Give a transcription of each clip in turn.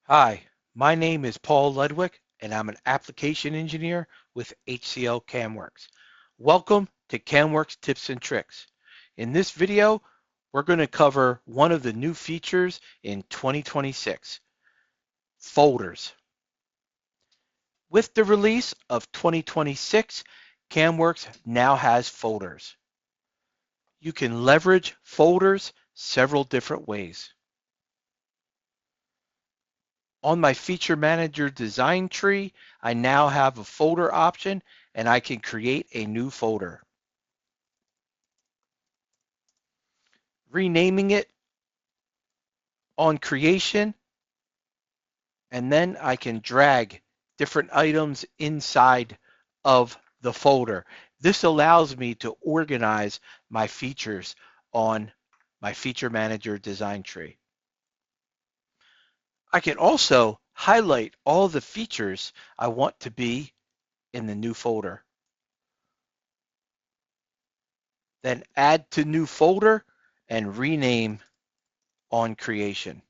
Hi, my name is Paul Ludwig, and I'm an application engineer with HCL CAMWorks. Welcome to CAMWorks Tips and Tricks. In this video, we're going to cover one of the new features in 2026, folders. With the release of 2026, CAMWorks now has folders. You can leverage folders several different ways. On my feature manager design tree, I now have a folder option and I can create a new folder. Renaming it on creation, and then I can drag different items inside of the folder. This allows me to organize my features on my feature manager design tree. I can also highlight all the features I want to be in the new folder. Then add to new folder and rename on creation.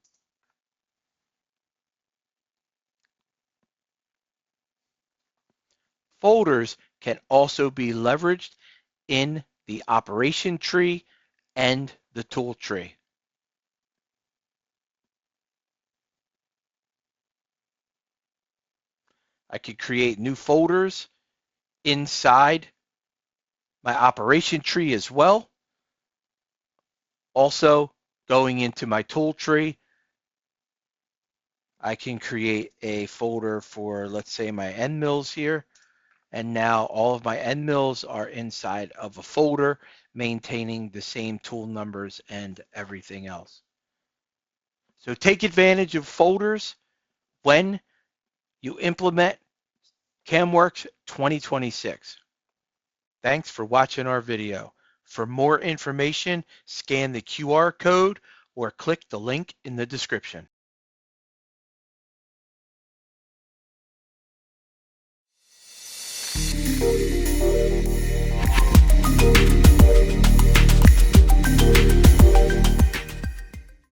Folders can also be leveraged in the operation tree and the tool tree. I could create new folders inside my operation tree as well. Also, going into my tool tree, I can create a folder for, let's say, my end mills here. And now all of my end mills are inside of a folder, maintaining the same tool numbers and everything else. So take advantage of folders when you implement CAMWorks 2026. Thanks for watching our video. For more information, scan the QR code or click the link in the description.